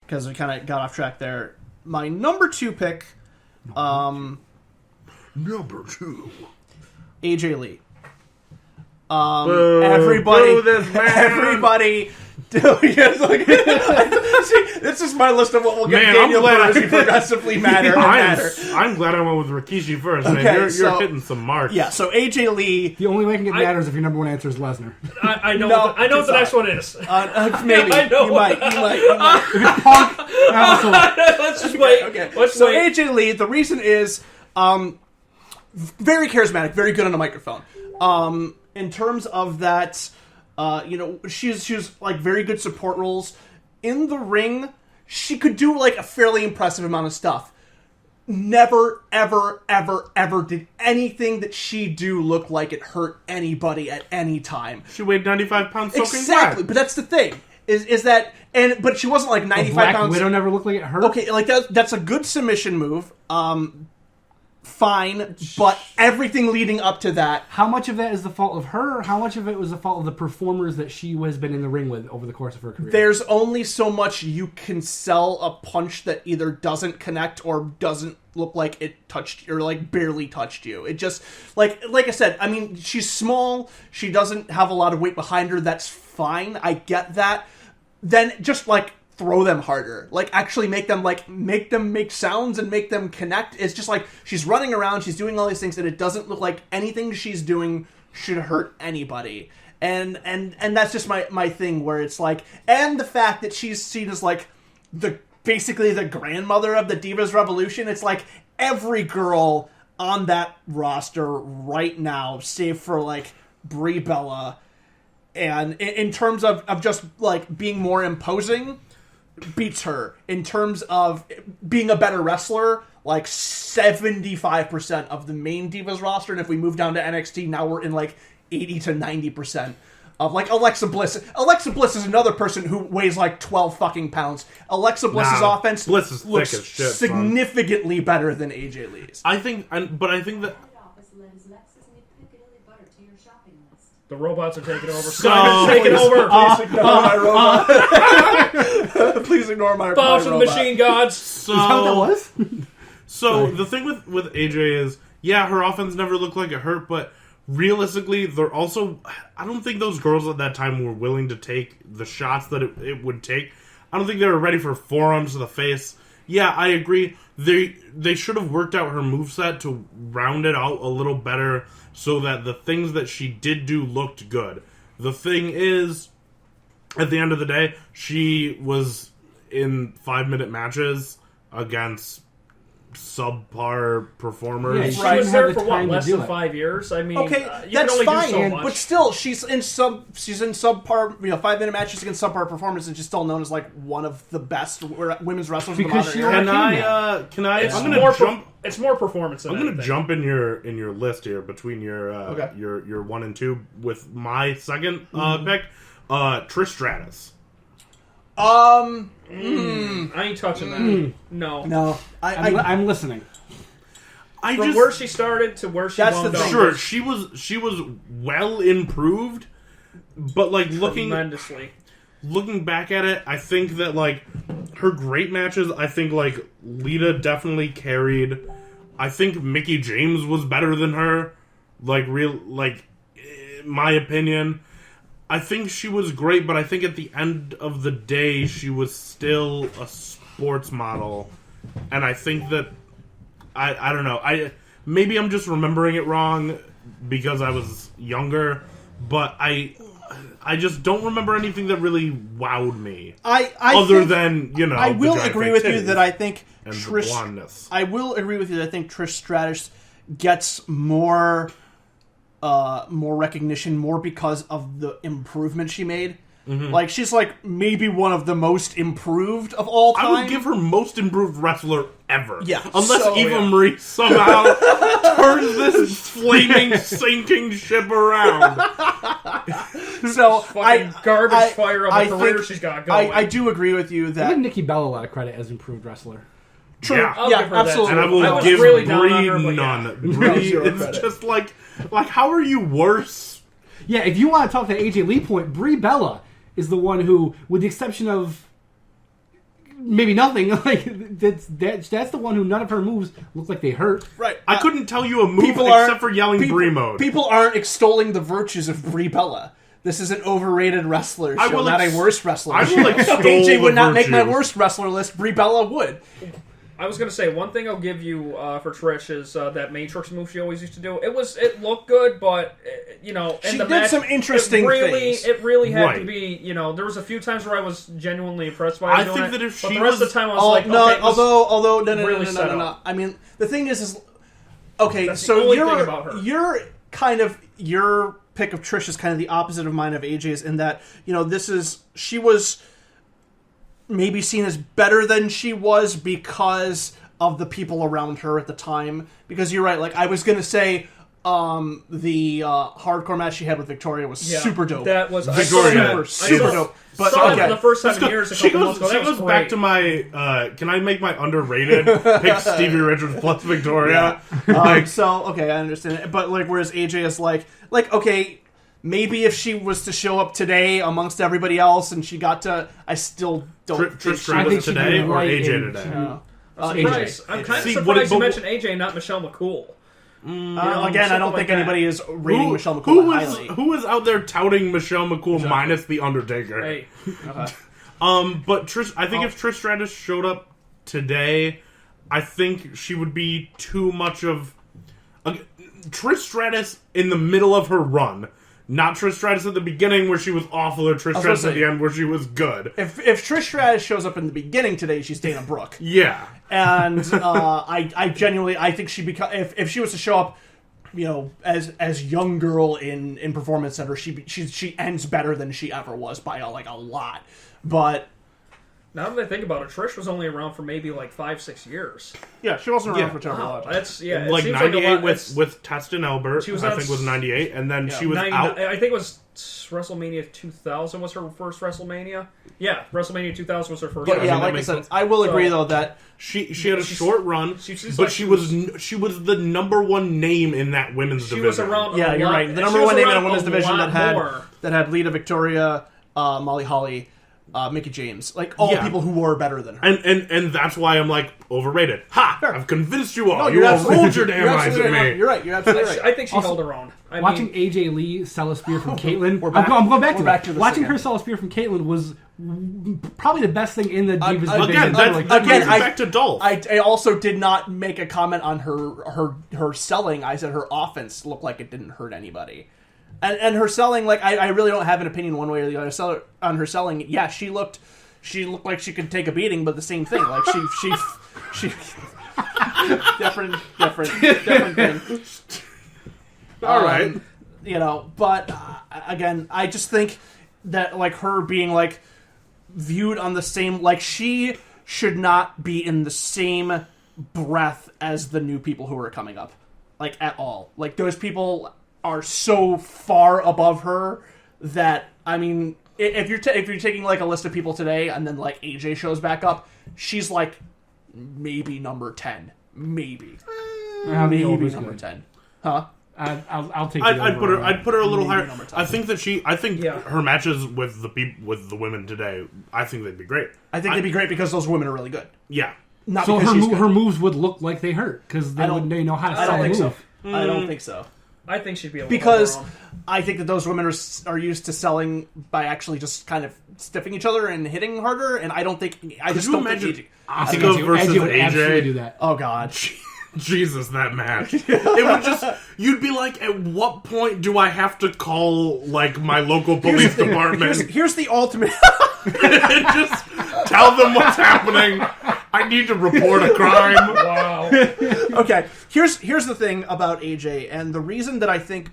because we kind of got off track there. My number 2 pick, Number 2. AJ Lee. Boo, Everybody, boo this man. everybody. See, this is my list of what will get Man, Daniel I'm glad Brody progressively matter. I'm glad I went with Rikishi first. Man. Okay, You're hitting some marks. Yeah, so AJ Lee. The only way it can get matter is if your number 1 answer is Lesnar. I know. No, I know what the next one is. Maybe I know. you might. Punk. Let's just wait. Okay. Let's So wait. AJ Lee. The reason is, very charismatic, very good on the microphone. In terms of that, she's like very good support roles in the ring. She could do like a fairly impressive amount of stuff. Never, ever, ever, ever did anything that she do look like it hurt anybody at any time. She weighed 95 pounds soaking Exactly, wet. but that's the thing. Is that but she wasn't like 95 Black pounds. Widow never looked like it hurt. Okay, like that's a good submission move. Fine, but everything leading up to that. How much of that is the fault of her? How much of it was the fault of the performers that she has been in the ring with over the course of her career? There's only so much you can sell a punch that either doesn't connect or doesn't look like it touched or like barely touched you. It just like I said, I mean, she's small, she doesn't have a lot of weight behind her, that's fine. I get that. Then just like throw them harder. Like actually make them make sounds and make them connect. It's just like she's running around, she's doing all these things and it doesn't look like anything she's doing should hurt anybody. And that's just my thing where it's like, and the fact that she's seen as like basically the grandmother of the Divas Revolution. It's like every girl on that roster right now, save for like Brie Bella, and in terms of just like being more imposing, beats her. In terms of being a better wrestler, like 75% of the main Divas roster, and if we move down to NXT, now we're in like 80 to 90% of like Alexa Bliss. Alexa Bliss is another person who weighs like 12 fucking pounds. Alexa Bliss's offense Bliss is looks thick as shit, significantly better than AJ Lee's. I think that The robots are taking over. So- Simon's taking over. Please ignore my robot. Please ignore my Bombs my from robot. the machine gods. so Is that what that was? So the thing with AJ is, yeah, her offense never looked like it hurt, but realistically, they're also, I don't think those girls at that time were willing to take the shots that it would take. I don't think they were ready for forearms to the face. Yeah, I agree. They should have worked out her moveset to round it out a little better so that the things that she did do looked good. The thing is, at the end of the day, she was in 5-minute matches against subpar performers. Yeah, She Right. was Have there the for what, time to less do than it. 5 years? I mean, Okay, you that's can only fine, do so much. but still, she's in subpar, 5-minute matches against subpar performers, and she's still known as like one of the best women's wrestlers Because in the modern she era. Can I? It's I'm more gonna jump. it's more performance than I'm gonna anything. jump in your list here between your Okay. your 1 and 2 with my second pick, Trish Stratus. I ain't touching that. No. No, I'm listening. From where she started to where she That's wound the up. thing. Sure, she was well improved, but like Tremendously. looking back at it, I think that like her great matches, I think like Lita definitely carried. I think Mickie James was better than her. In my opinion, I think she was great, but I think at the end of the day, she was still a sports model, and I think that I don't know. Maybe I'm just remembering it wrong because I was younger, but I just don't remember anything that really wowed me. Other than I will the giant agree with you titties that I think and the Trish. blondness. I will agree with you that I think Trish Stratus gets more recognition more because of the improvement she made. Mm-hmm. Like she's like maybe one of the most improved of all time. I would give her most improved wrestler ever. Yeah. Unless Eva Marie somehow turns this flaming, sinking ship around. So Fucking garbage fire of a I career think- she's got going. I do agree with you I that give Nikki Bella a lot of credit as improved wrestler. true. Yeah. I'll Yeah, give her that, absolutely. And I will I was give really down on Brie her, but none. yeah. Brie, Zero it's credit. just like how are you worse? Yeah, if you want to talk to AJ Lee point, Brie Bella is the one who, with the exception of maybe nothing. Like that's the one who none of her moves look like they hurt. Right. I couldn't tell you a move except for yelling Brie mode. People aren't extolling the virtues of Brie Bella. This is an overrated wrestler show, not a worst wrestler show. I will extol AJ would not virtues. make my worst wrestler list. Brie Bella would. I was gonna say one thing I'll give you for Trish is that Matrix move she always used to do. It looked good, but you know, in she the did match, some interesting things. It really had Right. to be. You know, there was a few times where I was genuinely impressed by her doing think it, that if but she the rest was- of the time I was like, no, okay, although no, really set no. up. I mean, the thing is okay. That's the So only thing about her. your pick of Trish is kind of the opposite of mine of AJ's in that, you know, she was maybe seen as better than she was because of the people around her at the time. Because you're right, like I was gonna say the hardcore match she had with Victoria was super dope. That was Victoria. super dope. But saw it okay. for the first 7 years. She Months ago. goes That was back great. to my. Can I make my underrated pick Stevie Richards plus Victoria? Okay, I understand it. But like, whereas AJ is like okay, maybe if she was to show up today amongst everybody else and she got to, I still don't. Trish I Stratus think she'd today be or right AJ in- today? Surprised. I'm kind of See, surprised you but- mentioned AJ, not Michelle McCool. Again, I something don't like think that. anybody is rating Michelle McCool highly. Who is out there touting Michelle McCool minus the Undertaker? Hey, But Trish, I think if Trish Stratus showed up today, I think she would be too much of Trish Stratus in the middle of her run. Not Trish Stratus at the beginning where she was awful, or Trish Stratus at the end where she was good. If Trish Stratus shows up in the beginning today, she's Dana Brooke. Yeah. And I genuinely, I think if she was to show up, you know, as young girl in Performance Center, she ends better than she ever was by a lot. But now that I think about it, Trish was only around for maybe like 5-6 years. yeah, she wasn't around Yeah. for terrible. Wow, that's it Like seems 98 a lot. with Test and Albert, She was I on think was 98, and then she was 99 out. I think it was WrestleMania 2000 was her first WrestleMania. Yeah, WrestleMania 2000 was her first. But yeah, that like I makes said, sense. I will agree So- though that She had a short run, she's but like- she was the number one name in that women's she division. was around. yeah, a you're lot- right. The she number was one name in a around women's division lot more. that had Lita, Victoria, Molly Holly, Mickey James, like all Yeah. people who were better than her. And that's why I'm like overrated. Ha! Fair. I've convinced you all. No, you all absolutely- rolled your damn you're eyes absolutely at right. me. You're right. You're absolutely right. I think she Also, held her own. Watching AJ Lee sell a spear from Caitlyn, We're back- I'm going back we're to back that. to this Watching again. her sell a spear from Caitlyn was probably the best thing in the Divas division. Again, Like, that again, brings it back to Dolph. I also did not make a comment on her selling. I said her offense looked like it didn't hurt anybody. And her selling, like I really don't have an opinion one way or the other on her selling. Yeah, she looked like she could take a beating, but the same thing. Like she different thing. all right. You know, but again, I just think that like her being like viewed on the same, like she should not be in the same breath as the new people who are coming up, like at all. Like those people are so far above her that I mean, if you're taking like a list of people today and then like AJ shows back up, she's like maybe number 10, maybe the over's maybe number good. 10, huh? I'll take. I'd put her. I'd put her a little Maybe higher. number 10. I think that I think Yeah. her matches with the women today. I think they'd be great. I think they'd be great because those women are really good. Yeah. Not So because she's good. her moves would look like they hurt because they don't- know how to I sell don't a think move. so. I don't think so. I think she'd be able Because to hold her own. I think that those women are used to selling by actually just kind of stiffing each other and hitting harder, and I don't think I just you don't imagine think Asuka versus AJ would absolutely do AJ? that. Oh God. Jesus, that match. It would just. You'd be like, at what point do I have to call like my local police department Here's the ultimate. and just tell them what's happening? I need to report a crime. Wow. Okay, here's the thing about AJ, and the reason that I think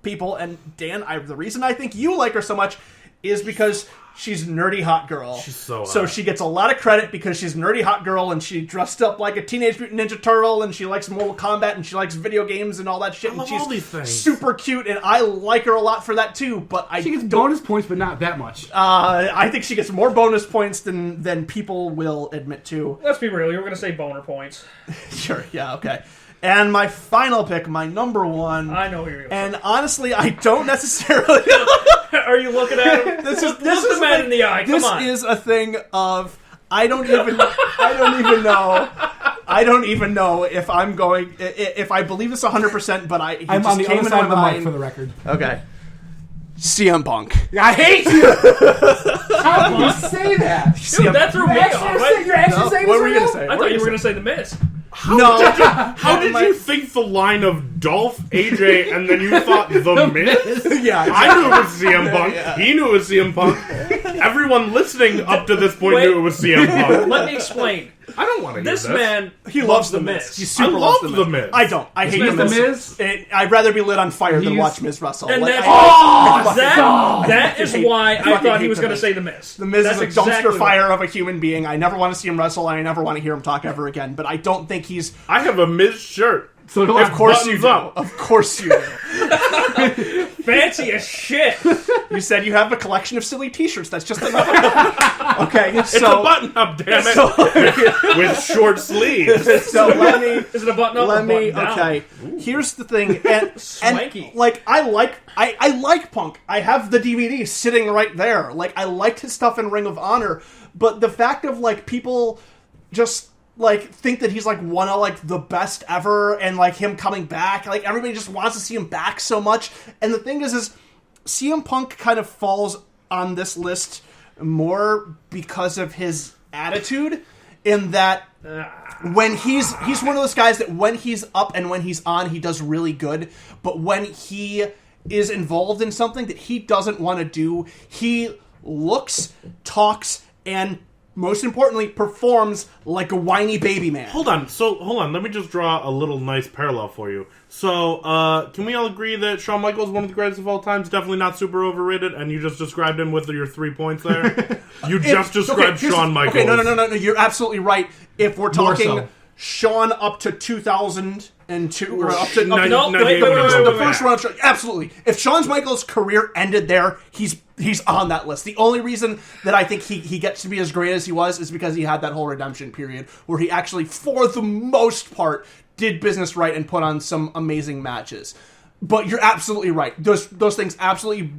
people and Dan, the reason I think you like her so much is because she's nerdy hot girl. She's so so hot. she gets a lot of credit because she's nerdy hot girl, and she dressed up like a Teenage Mutant Ninja Turtle, and she likes Mortal Kombat, and she likes video games and all that shit. I love and she's all these things. super cute, and I like her a lot for that too. But I She gets don't. bonus points, but not that much. I think she gets more bonus points than people will admit to. Let's be real. You were going to say boner points. Sure, yeah, okay. And my final pick, my number one. I know who you're going to And honestly, I don't necessarily. say. Are you looking at him? This is Look the man in the eye. Come This on. is a thing of I don't even know if I'm going. If I believe this 100%, but I'm on the other side of the mic for the record. Okay. CM Punk. I hate you. How can you say that? Dude, that threw me off. You're actually saying What this were you right gonna now? say? I thought you were going to say The Miz. How did you think the line of Dolph, AJ, and then you thought The Miz? Yeah, I knew it was CM Punk. He knew it was CM Punk. Everyone listening up to this point knew it was CM Punk. Let me explain. I don't want to hear This this. man He loves The Miz. He super I loves love The The Miz. I don't. I hate The The Miz. Miz? I'd rather be lit on fire than He's- watch Miz wrestle. And Like, that's I that is why I fucking thought he hate was The going to Miz. say The Miz. The Miz That's is a dumpster exactly fire of a human being. I never want to see him wrestle, and I never want to hear him talk ever again. But I don't think he's. I have a Miz shirt. So do I. Of course you buttons do. up. Of course you do. Fancy as shit. You said you have a collection of silly T-shirts. That's just another. Okay, It's a button up, damn it, with short sleeves. So let me. Is it a button up or Let me. button down? Okay. Here's the thing, and Swanky. like I like Punk. I have the DVD sitting right there. Like I liked his stuff in Ring of Honor, but the fact of like people just like think that he's like one of like the best ever, and like him coming back, like everybody just wants to see him back so much. And the thing is CM Punk kind of falls on this list more because of his attitude, in that when he's one of those guys that when he's up and when he's on, he does really good, but when he is involved in something that he doesn't want to do, he looks, talks, and most importantly, performs like a whiny baby man. Hold on. Let me just draw a little nice parallel for you. So, can we all agree that Shawn Michaels is one of the greatest of all time? Definitely not super overrated, and you just described him with your 3 points there? You just described Shawn Michaels. Okay, no, you're absolutely right. If we're talking so. Shawn up to 2002, or up to... No, up to- no, wait, no, wait, no, wait, no, the no, first no. run of Shawn, absolutely. If Shawn Michaels' career ended there, he's on that list. The only reason that I think he gets to be as great as he was is because he had that whole redemption period where he actually, for the most part, did business right and put on some amazing matches. But you're absolutely right. Those things absolutely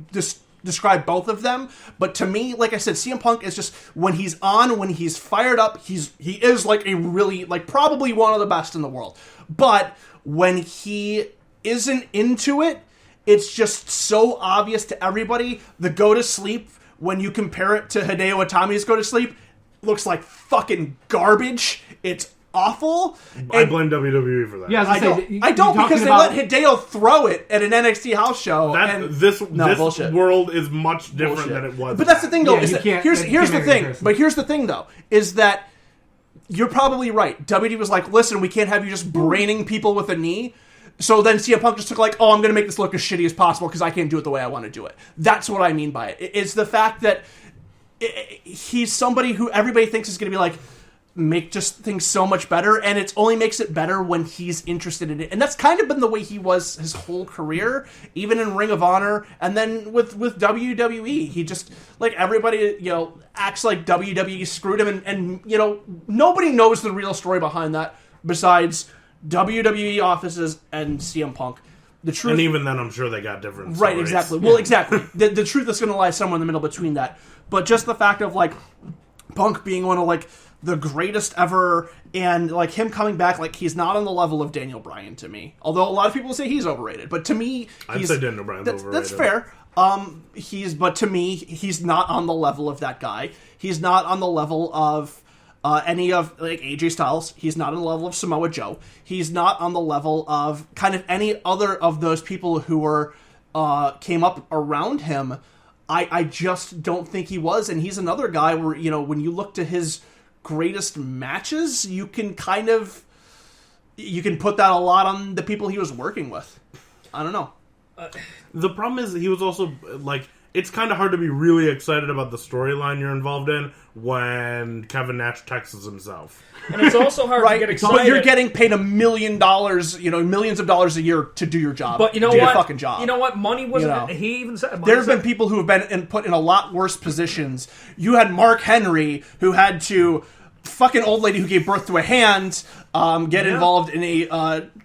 describe both of them. But to me, like I said, CM Punk is just, when he's on, when he's fired up, he is like a really, like probably one of the best in the world. But when he isn't into it, it's just so obvious to everybody. The go to sleep, when you compare it to Hideo Itami's go to sleep, looks like fucking garbage. It's awful. I blame WWE for that. Yeah, I don't because they let Hideo throw it at an NXT house show. This bullshit. world is much different Bullshit. than it was. But that's the thing, though. Yeah, is you that can't- here's you the can't make a thing. comparison. But here's the thing, though, is that you're probably right. WWE was like, listen, we can't have you just braining people with a knee. So then CM Punk just took like, oh, I'm going to make this look as shitty as possible because I can't do it the way I want to do it. That's what I mean by it. It's the fact that he's somebody who everybody thinks is going to be like, make just things so much better, and it only makes it better when he's interested in it. And that's kind of been the way he was his whole career, even in Ring of Honor, and then with WWE. He just, like, everybody, acts like WWE screwed him, and nobody knows the real story behind that besides WWE offices and CM Punk. The truth, and even then, I'm sure they got different right, stories. exactly. Well, exactly. The truth is going to lie somewhere in the middle between that. But just the fact of, like, Punk being one of, like, the greatest ever, and like him coming back, like he's not on the level of Daniel Bryan to me. Although a lot of people say he's overrated, but to me, I'd say Daniel Bryan's overrated. That's fair. But to me, he's not on the level of that guy. He's not on the level of any of like AJ Styles. He's not on the level of Samoa Joe. He's not on the level of kind of any other of those people who were came up around him. I just don't think he was, and he's another guy where when you look to his greatest matches, you can put that a lot on the people he was working with. I don't know. The problem is he was also like, it's kind of hard to be really excited about the storyline you're involved in when Kevin Nash texts himself. And it's also hard to get excited. But you're getting paid $1 million, millions of dollars a year to do your job. But you know do what? your fucking job. You know what? Money wasn't. He even said there have been people who have been put in a lot worse positions. You had Mark Henry, who had to fucking old lady who gave birth to a hand get involved in a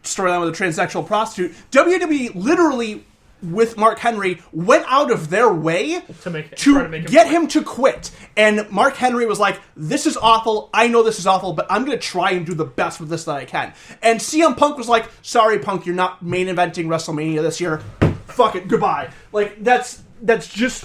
storyline with a transsexual prostitute. WWE literally with Mark Henry went out of their way to try to make get quit. him to quit. And Mark Henry was like, this is awful. I know this is awful, but I'm going to try and do the best with this that I can. And CM Punk was like, sorry, Punk, you're not main eventing WrestleMania this year. Fuck it. Goodbye. Like, that's just...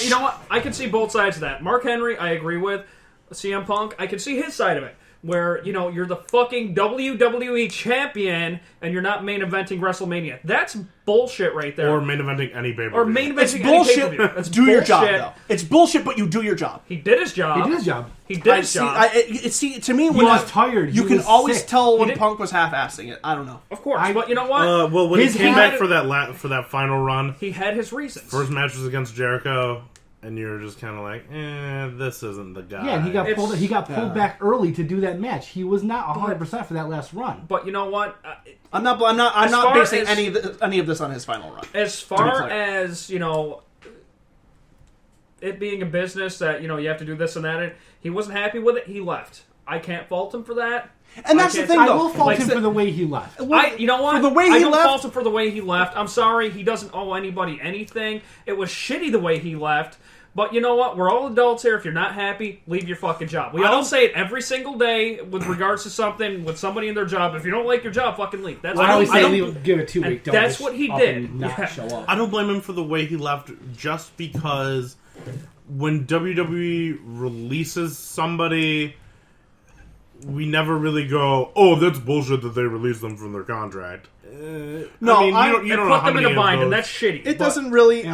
you know what? I can see both sides of that. Mark Henry, I agree with. CM Punk, I can see his side of it. Where, you're the fucking WWE champion and you're not main eventing WrestleMania. That's bullshit right there. Or main eventing any pay-per-view. Or main It's eventing bullshit. any pay-per-view. That's do your job, bullshit. though. It's bullshit, but you do your job. He did his job. He did his job. He did his job. See, to me, when was tired. you He can was always sick. tell when did- Punk was half-assing it. I don't know. Of course. But you know what? Well, when he His came head- back for that final run, He had his reasons. first match was against Jericho, and you're just kind of like, this isn't the guy. Yeah, and he got It's- pulled. He got pulled back early to do that match. He was not 100% for that last run. But you know what? I'm not far basing as- any of this on his final run. As far clear. as, it being a business that, you have to do this and that, and he wasn't happy with it, he left. I can't fault him for that. And that's the can't- thing, I though. will fault Like him the- for the way he left. You know what? For the way I he don't left- fault him for the way he left. I'm sorry, he doesn't owe anybody anything. It was shitty the way he left. But you know what? We're all adults here. If you're not happy, leave your fucking job. We all say it every single day with regards to something with somebody in their job. If you don't like your job, fucking leave. That's I always I say don't- give it 2 weeks. and that's what he did. Not Yeah. show up. I don't blame him for the way he left, just because when WWE releases somebody, we never really go, "Oh, that's bullshit that they released them from their contract." No, I mean, you don't It know put how them in many a bind, of and those. that's shitty. It but- doesn't really.